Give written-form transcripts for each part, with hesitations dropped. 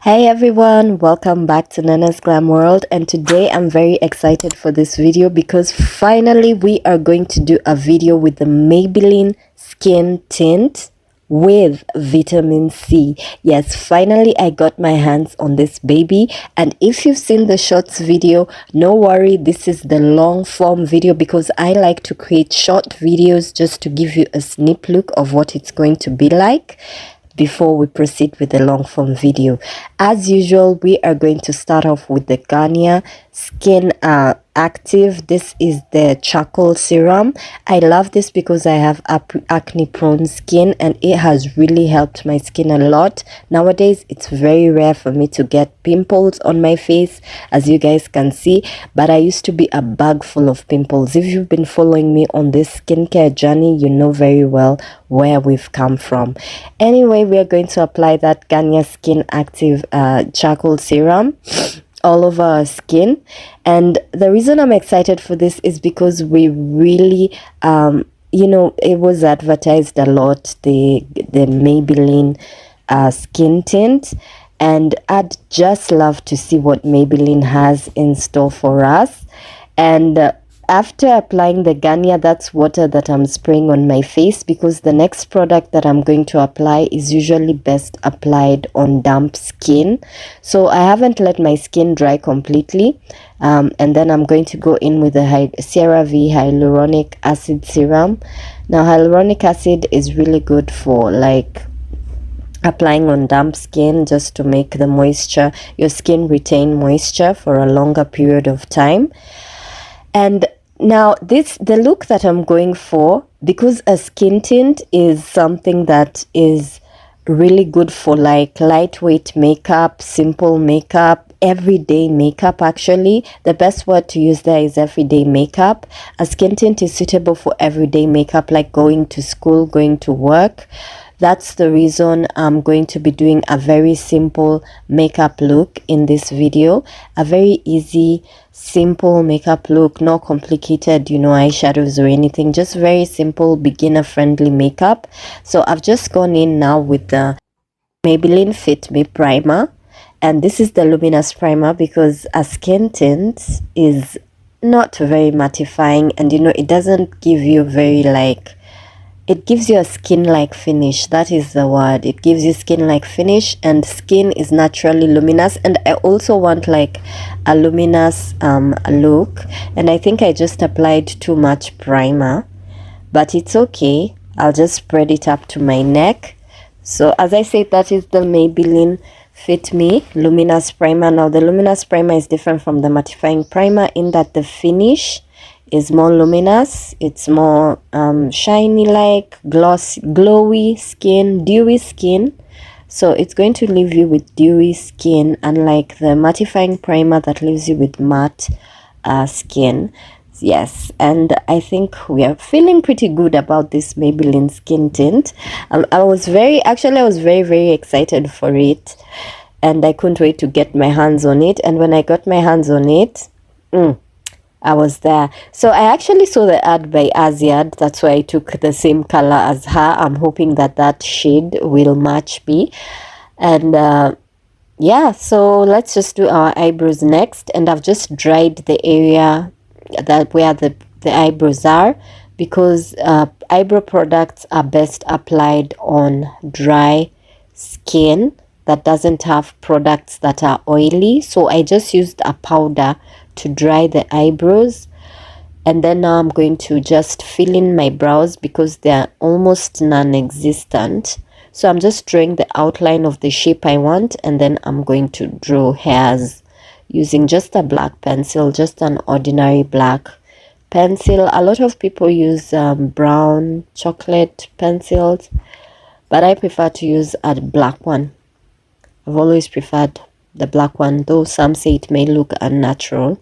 Hey everyone, welcome back to Nana's Glam World, and today I'm very excited for this video because finally we are going to do a video with the Maybelline Skin Tint with vitamin C. Yes, finally I got my hands on this baby, and if you've seen the shorts video, no worry, this is the long form video because I like to create short videos just to give you a sneak look of what it's going to be like before we proceed with the long form video. As usual, we are going to start off with the Garnier Skin Active. This is the charcoal serum. I love this because I have acne prone skin and it has really helped my skin a lot. Nowadays it's very rare for me to get pimples on my face, as you guys can see, but I used to be a bag full of pimples. If you've been following me on this skincare journey, you know very well where we've come from. Anyway, we are going to apply that Garnier Skin Active charcoal serum all over our skin, and the reason I'm excited for this is because we really it was advertised a lot, the Maybelline skin tint, and I'd just love to see what Maybelline has in store for us. And after applying the Garnier, that's water that I'm spraying on my face, because the next product that I'm going to apply is usually best applied on damp skin. So I haven't let my skin dry completely, and then I'm going to go in with the CeraVe hyaluronic acid serum. Now hyaluronic acid is really good for like applying on damp skin, just to make the moisture, your skin retain moisture for a longer period of time. And now the look that I'm going for, because a skin tint is something that is really good for like lightweight makeup, simple makeup, everyday makeup. Actually, the best word to use there is everyday makeup. A skin tint is suitable for everyday makeup, like going to school, going to work. That's the reason I'm going to be doing a very simple makeup look in this video. A very easy, simple makeup look, not complicated, eyeshadows or anything. Just very simple, beginner-friendly makeup. So I've just gone in now with the Maybelline Fit Me Primer. And this is the Luminous Primer because a skin tint is not very mattifying, and it doesn't give you very like... It gives you a skin-like finish. That is the word. It gives you skin-like finish, and skin is naturally luminous. And I also want like a luminous look. And I think I just applied too much primer, but it's okay. I'll just spread it up to my neck. So as I said, that is the Maybelline Fit Me Luminous Primer. Now the Luminous Primer is different from the mattifying primer in that the finish is more luminous. It's more shiny, like glowy skin, dewy skin. So it's going to leave you with dewy skin, unlike the mattifying primer that leaves you with matte skin. Yes, and I think we are feeling pretty good about this Maybelline skin tint. I was very excited for it, and I couldn't wait to get my hands on it. And when I got my hands on it, I was there. So I actually saw the ad by Aziad. That's why I took the same color as her. I'm hoping that shade will match me. And yeah, so let's just do our eyebrows next. And I've just dried the area where the eyebrows are, because eyebrow products are best applied on dry skin that doesn't have products that are oily. So I just used a powder to dry the eyebrows, and then now I'm going to just fill in my brows because they're almost non-existent. So I'm just drawing the outline of the shape I want, and then I'm going to draw hairs using just a black pencil, just an ordinary black pencil. A lot of people use brown chocolate pencils, but I prefer to use a black one. I've always preferred the black one, though some say it may look unnatural,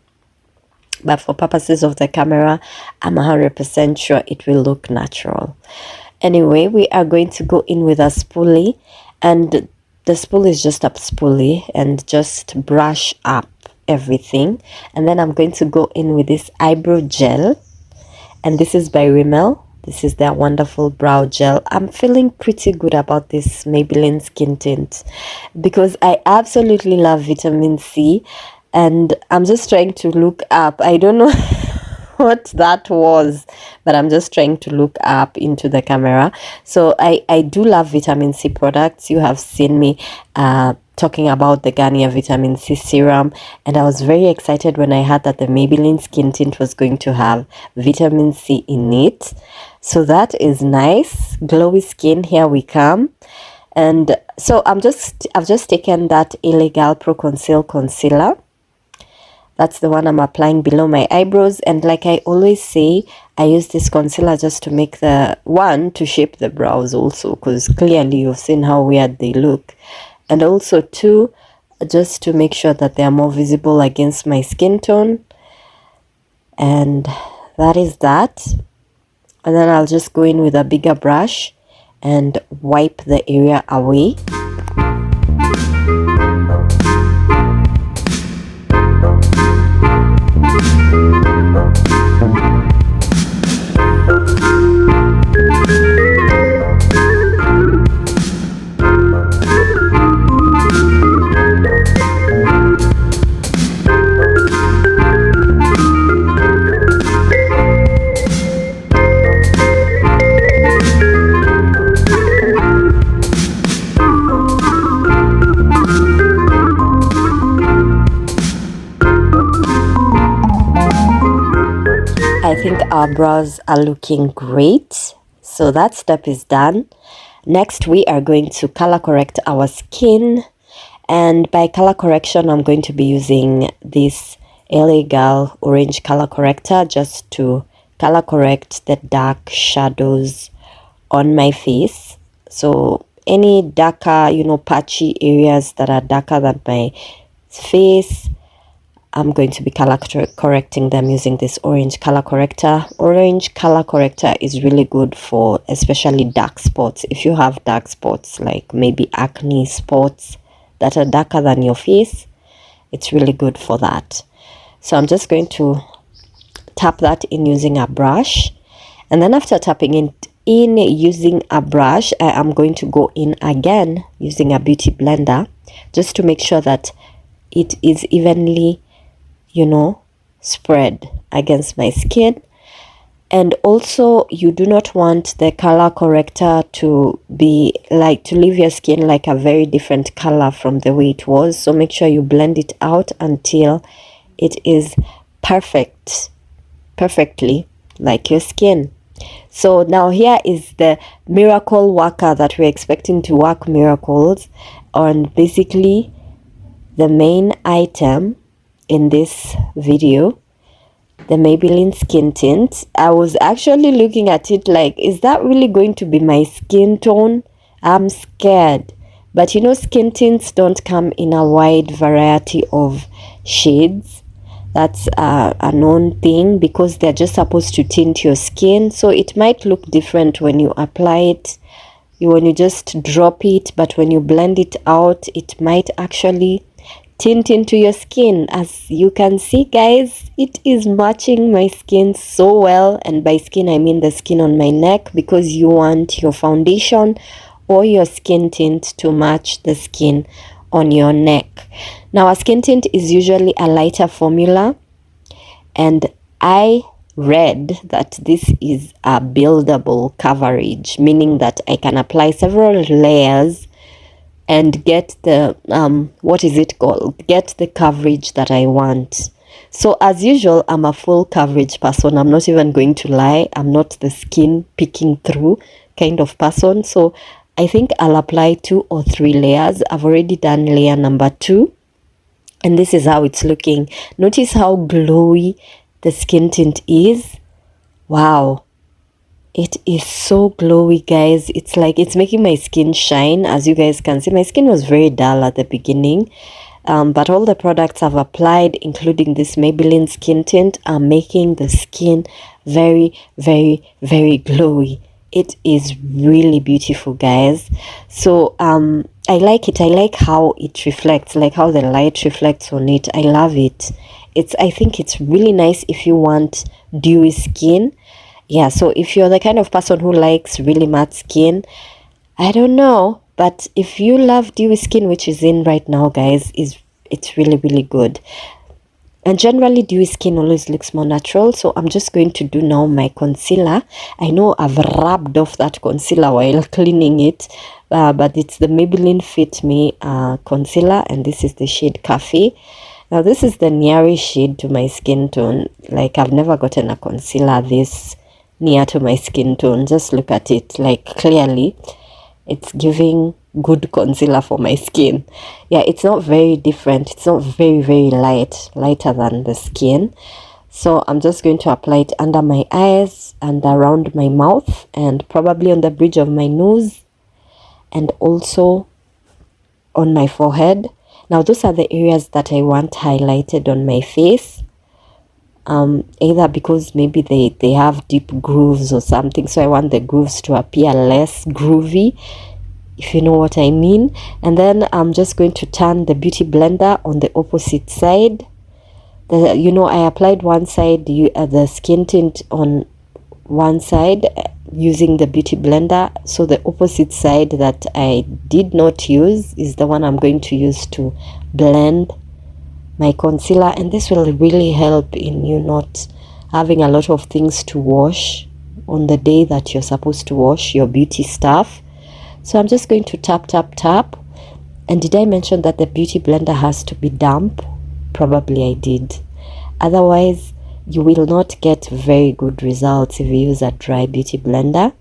but for purposes of the camera, I'm 100% sure it will look natural. Anyway, we are going to go in with a spoolie, and the spool is just a spoolie, and just brush up everything. And then I'm going to go in with this eyebrow gel, and this is by Rimmel. This is their wonderful brow gel. I'm feeling pretty good about this Maybelline skin tint because I absolutely love vitamin C, and I'm just trying to look up. I don't know what that was, but I'm just trying to look up into the camera. So I do love vitamin C products. You have seen me talking about the Garnier vitamin C serum, and I was very excited when I heard that the Maybelline skin tint was going to have vitamin C in it. So that is nice. Glowy skin, here we come. And so I've just taken that Illegal Pro Conceal concealer. That's the one I'm applying below my eyebrows, and like I always say, I use this concealer just to make the one to shape the brows also, because clearly you've seen how weird they look, and also two, just to make sure that they are more visible against my skin tone. And that is that. And then I'll just go in with a bigger brush and wipe the area away. I think our brows are looking great. So that step is done. Next, we are going to color correct our skin. And by color correction, I'm going to be using this LA Girl orange color corrector just to color correct the dark shadows on my face. So any darker, patchy areas that are darker than my face, I'm going to be color correcting them using this orange color corrector. Orange color corrector is really good for especially dark spots. If you have dark spots, like maybe acne spots that are darker than your face, it's really good for that. So I'm just going to tap that in using a brush. And then after tapping it in using a brush, I am going to go in again using a beauty blender just to make sure that it is evenly spread against my skin. And also, you do not want the color corrector to be to leave your skin like a very different color from the way it was. So make sure you blend it out until it is perfectly like your skin. So now here is the miracle worker that we're expecting to work miracles on. Basically, the main item in this video, the Maybelline skin tint. I was actually looking at it like, is that really going to be my skin tone? I'm scared. But skin tints don't come in a wide variety of shades. That's a known thing because they're just supposed to tint your skin. So it might look different when you apply it, when you just drop it, but when you blend it out, it might actually tint into your skin. As you can see, guys, it is matching my skin so well, and by skin I mean the skin on my neck, because you want your foundation or your skin tint to match the skin on your neck. Now, a skin tint is usually a lighter formula, and I read that this is a buildable coverage, meaning that I can apply several layers and get the get the coverage that I want. So as usual, I'm a full coverage person. I'm not even going to lie. I'm not the skin picking through kind of person. So I think I'll apply 2 or 3 layers. I've already done layer number 2, and this is how it's looking. Notice how glowy the skin tint is. Wow. It is so glowy, guys. It's like it's making my skin shine. As you guys can see, my skin was very dull at the beginning, but all the products I've applied, including this Maybelline skin tint, are making the skin very, very, very glowy. It is really beautiful, guys. So I like it. I like how it reflects, like how the light reflects on it. I love it. I think it's really nice if you want dewy skin. Yeah, so if you're the kind of person who likes really matte skin, I don't know, but if you love dewy skin, which is in right now, guys, it's really, really good. And generally dewy skin always looks more natural, so I'm just going to do now my concealer. I know I've rubbed off that concealer while cleaning it, but it's the Maybelline Fit Me concealer, and this is the shade Cafe. Now this is the nearest shade to my skin tone. Like, I've never gotten a concealer this near to my skin tone. Just look at it, like, clearly it's giving good concealer for my skin. Yeah, it's not very different. It's not very, very lighter than the skin. So I'm just going to apply it under my eyes and around my mouth, and probably on the bridge of my nose, and also on my forehead. Now those are the areas that I want highlighted on my face, either because maybe they have deep grooves or something, so I want the grooves to appear less groovy, if you know what I mean. And then I'm just going to turn the beauty blender on the opposite side. You know, I applied one side, the skin tint on one side using the beauty blender, so the opposite side that I did not use is the one I'm going to use to blend my concealer. And this will really help in you not having a lot of things to wash on the day that you're supposed to wash your beauty stuff. So I'm just going to tap. And did I mention that the beauty blender has to be damp? Probably I did. Otherwise you will not get very good results if you use a dry beauty blender.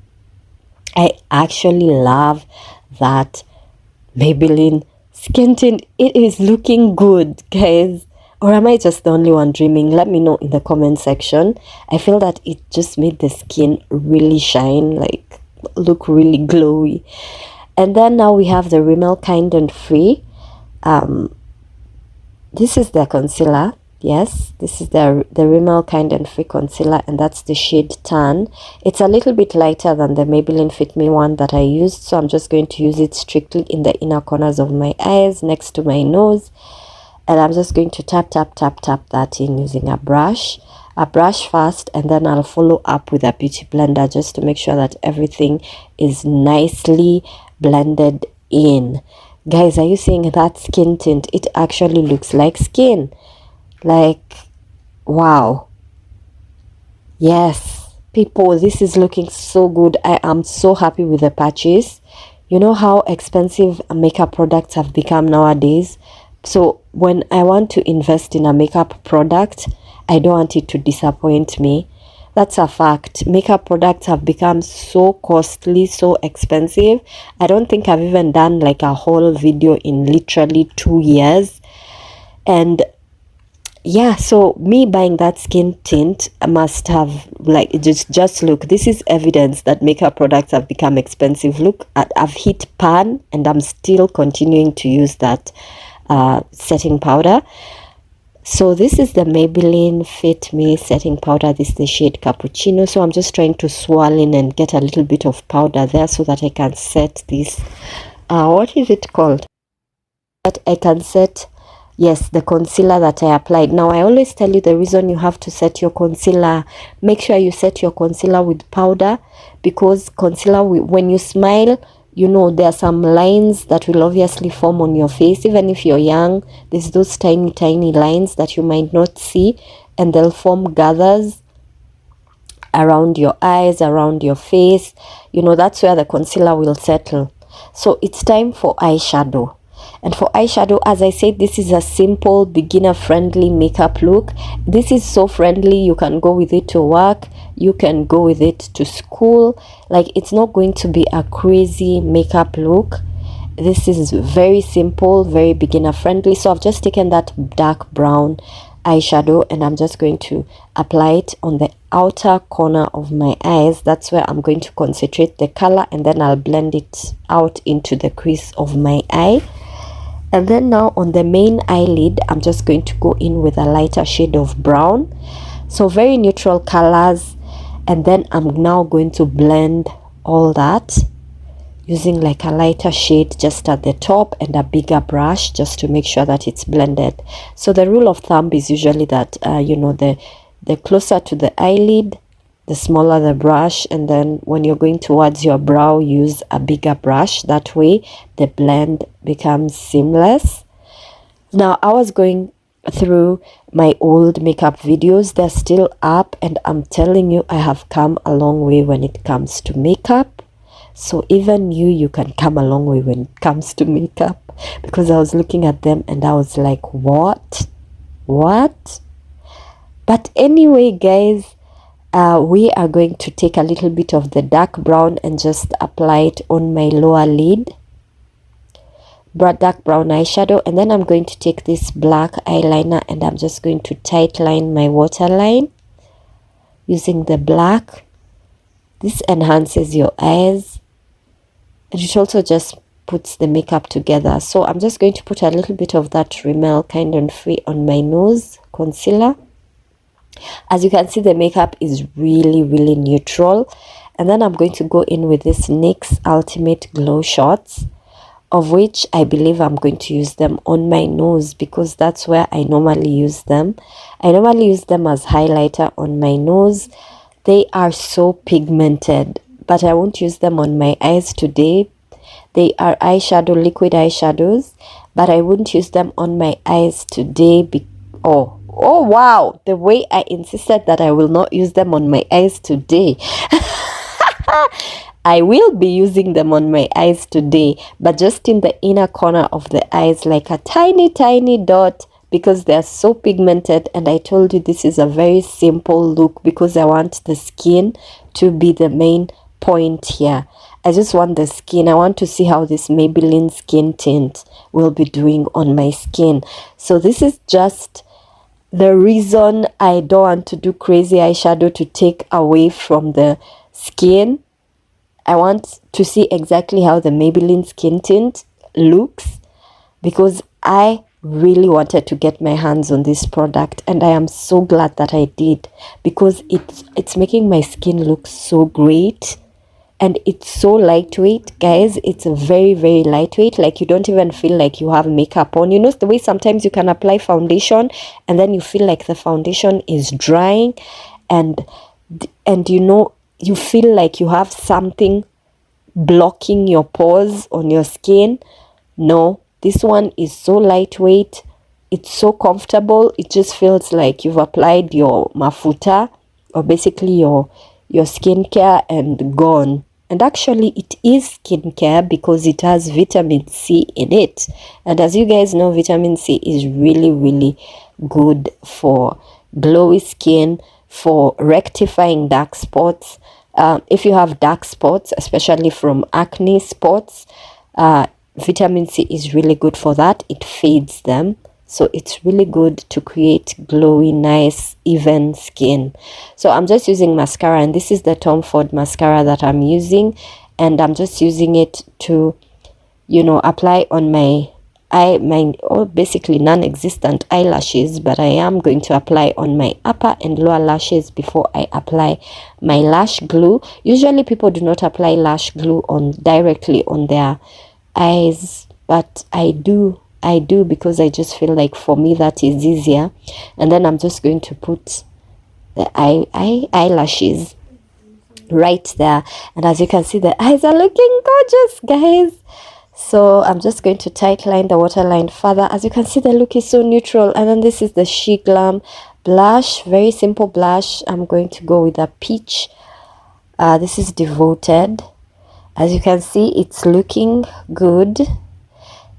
I actually love that Maybelline skin tint. It is looking good, guys. Or am I just the only one dreaming? Let me know in the comment section. I feel that it just made the skin really shine, like look really glowy. And then now we have the Rimmel Kind and Free. This is the concealer. Yes, this is the Rimmel Kind and Free concealer, and that's the shade Tan. It's a little bit lighter than the Maybelline Fit Me one that I used, so I'm just going to use it strictly in the inner corners of my eyes, next to my nose. And I'm just going to tap that in using a brush first, and then I'll follow up with a beauty blender just to make sure that everything is nicely blended in. Guys, are you seeing that skin tint? It actually looks like skin. Like, wow. Yes, people, this is looking so good. I am so happy with the purchase. You know how expensive makeup products have become nowadays. So when I want to invest in a makeup product, I don't want it to disappoint me. That's a fact. Makeup products have become so costly, so expensive. I don't think I've even done like a whole video in literally 2 years. And yeah, so me buying that skin tint must have, like, just look, this is evidence that makeup products have become expensive. Look, I've hit pan and I'm still continuing to use that setting powder. So this is the Maybelline Fit Me setting powder. This is the shade Cappuccino. So I'm just trying to swirl in and get a little bit of powder there so that I can set this, what is it called? That I can set, yes, the concealer that I applied. Now I always tell you the reason you have to set your concealer, make sure you set your concealer with powder, because concealer, when you smile, you know, there are some lines that will obviously form on your face. Even if you're young, there's those tiny lines that you might not see, and they'll form gathers around your eyes, around your face. You know, that's where the concealer will settle. So it's time for eyeshadow. And for eyeshadow, as I said, this is a simple beginner friendly makeup look. This is so friendly, you can go with it to work, you can go with it to school. Like, it's not going to be a crazy makeup look. This is very simple, very beginner friendly. So I've just taken that dark brown eyeshadow and I'm just going to apply it on the outer corner of my eyes. That's where I'm going to concentrate the color, and then I'll blend it out into the crease of my eye. And then now on the main eyelid, I'm just going to go in with a lighter shade of brown. So very neutral colors. And then I'm now going to blend all that using like a lighter shade just at the top and a bigger brush just to make sure that it's blended. So the rule of thumb is usually that, you know, the closer to the eyelid, the smaller the brush, and then when you're going towards your brow, use a bigger brush. That way the blend becomes seamless. Now, I was going through my old makeup videos. They're still up, and I'm telling you, I have come a long way when it comes to makeup. So even you can come a long way when it comes to makeup, because I was looking at them and I was like, what? But anyway, guys, we are going to take a little bit of the dark brown and just apply it on my lower lid, dark brown eyeshadow. And then I'm going to take this black eyeliner and I'm just going to tight line my waterline using the black. This enhances your eyes, and it also just puts the makeup together. So I'm just going to put a little bit of that Rimmel Kind and Free on my nose concealer. As you can see, the makeup is really neutral. And then I'm going to go in with this NYX Ultimate Glow Shots, of which I believe I'm going to use them on my nose because that's where I normally use them. I normally use them as highlighter on my nose. They are so pigmented, but I won't use them on my eyes today. They are eyeshadow, liquid eyeshadows, but I wouldn't use them on my eyes today. Oh wow, the way I insisted that I will not use them on my eyes today. I will be using them on my eyes today, but just in the inner corner of the eyes, like a tiny dot, because they're so pigmented. And I told you this is a very simple look because I want the skin to be the main point here. I just want the skin. I want to see how this Maybelline skin tint will be doing on my skin. So this is just the reason I don't want to do crazy eyeshadow to take away from the skin. I want to see exactly how the Maybelline skin tint looks because I really wanted to get my hands on this product, and I am so glad that I did because it's making my skin look so great. And it's so lightweight, guys. It's very lightweight. Like, you don't even feel like you have makeup on. You know the way sometimes you can apply foundation and then you feel like the foundation is drying, and you know, you feel like you have something blocking your pores on your skin. No, this one is so lightweight. It's so comfortable. It just feels like you've applied your mafuta, or basically your skincare, and gone. And actually it is skincare because it has vitamin C in it. And as you guys know, vitamin C is really good for glowy skin, for rectifying dark spots. If you have dark spots, especially from acne spots, vitamin C is really good for that. It fades them. So it's really good to create glowy, nice, even skin. So I'm just using mascara, and this is the Tom Ford mascara that I'm using. And I'm just using it to, you know, apply on my basically non-existent eyelashes, but I am going to apply on my upper and lower lashes before I apply my lash glue. Usually people do not apply lash glue directly on their eyes, but I do because I just feel like for me that is easier. And then I'm just going to put the eyelashes right there, and as you can see, the eyes are looking gorgeous, guys. So I'm just going to tight line the waterline further. As you can see, the look is so neutral. And then this is the She Glam blush, very simple blush. I'm going to go with a peach. This is Devoted. As you can see, it's looking good.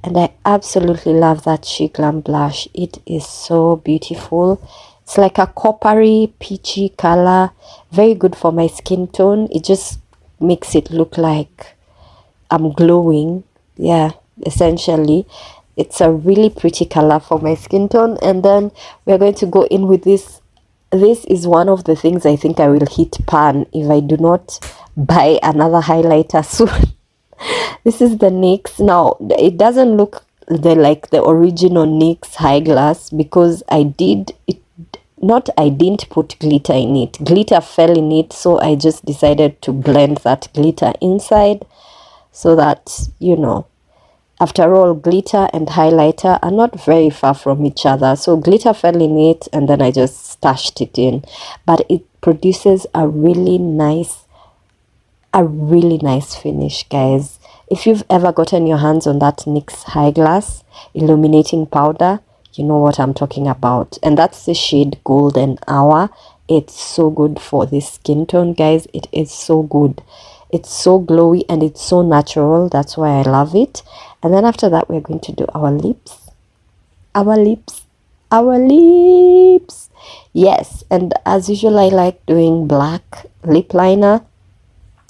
And I absolutely love that She Glam blush. It is so beautiful. It's like a coppery, peachy color. Very good for my skin tone. It just makes it look like I'm glowing. Yeah, essentially. It's a really pretty color for my skin tone. And then we're going to go in with this. This is one of the things I think I will hit pan if I do not buy another highlighter soon. This is the NYX. Now, it doesn't look like the original NYX High Glass because I didn't put glitter in it. Glitter fell in it, so I just decided to blend that glitter inside so that, you know, after all, glitter and highlighter are not very far from each other. So glitter fell in it and then I just stashed it in. But produces a really nice finish, guys. If you've ever gotten your hands on that NYX High Glass illuminating powder, you know what I'm talking about. And that's the shade Golden Hour. It's so good for this skin tone, guys. It is so good. It's so glowy and it's so natural. That's why I love it. And then after that, we're going to do our lips. Our lips. Yes, and as usual, I like doing black lip liner.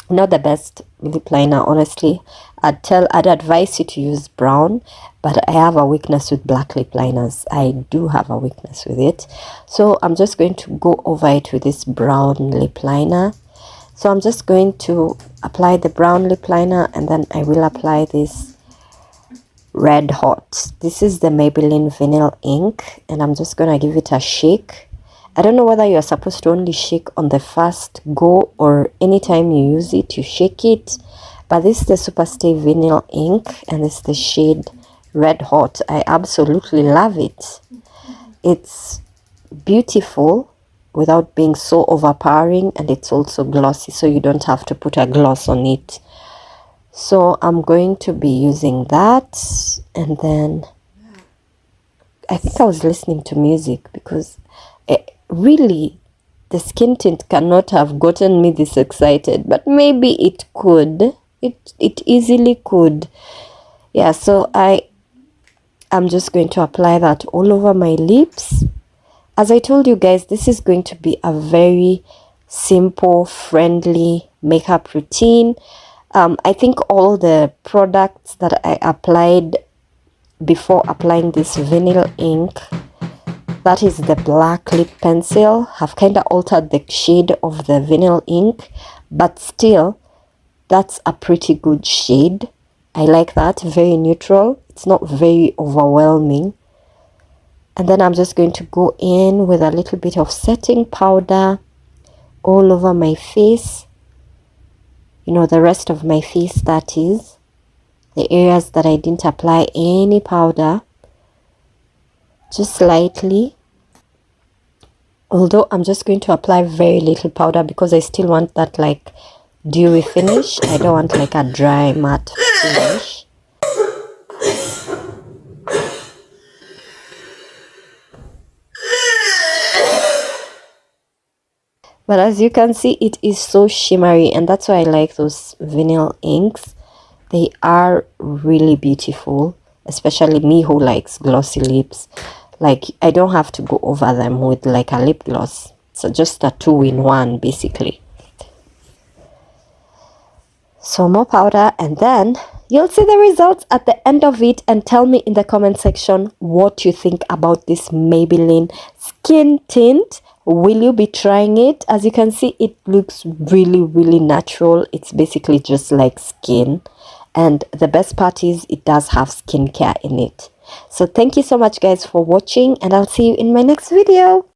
Not the best lip liner, honestly. I'd advise you to use brown, but I have a weakness with black lip liners. I do have a weakness with it. So I'm just going to go over it with this brown lip liner. So I'm just going to apply the brown lip liner, and then I will apply this Red Hot. This is the Maybelline Vinyl Ink, and I'm just going to give it a shake. I don't know whether you're supposed to only shake on the first go or anytime you use it, you shake it. But this is the Superstay Vinyl Ink, and it's the shade Red Hot. I absolutely love it. It's beautiful without being so overpowering, and it's also glossy, so you don't have to put a gloss on it. So I'm going to be using that, and then I think I was listening to music because really the skin tint cannot have gotten me this excited, but maybe it could. It easily could. Yeah, so I'm just going to apply that all over my lips. As I told you guys, this is going to be a very simple, friendly makeup routine. I think all the products that I applied before applying this vinyl ink, that is the black lip pencil, have kind of altered the shade of the vinyl ink, but still that's a pretty good shade. I like that, very neutral. It's not very overwhelming. And then I'm just going to go in with a little bit of setting powder all over my face. You know, the rest of my face, that is. The areas that I didn't apply any powder. Just lightly. Although I'm just going to apply very little powder because I still want that like dewy finish. I don't want like a dry matte finish. But as you can see, it is so shimmery, and that's why I like those vinyl inks. They are really beautiful, especially me who likes glossy lips. Like, I don't have to go over them with like a lip gloss. So just a two-in-one basically. So more powder, and then you'll see the results at the end of it, and tell me in the comment section what you think about this Maybelline skin tint. Will you be trying it? As you can see, it looks really natural. It's basically just like skin, and the best part is it does have skincare in it. So thank you so much guys for watching, and I'll see you in my next video.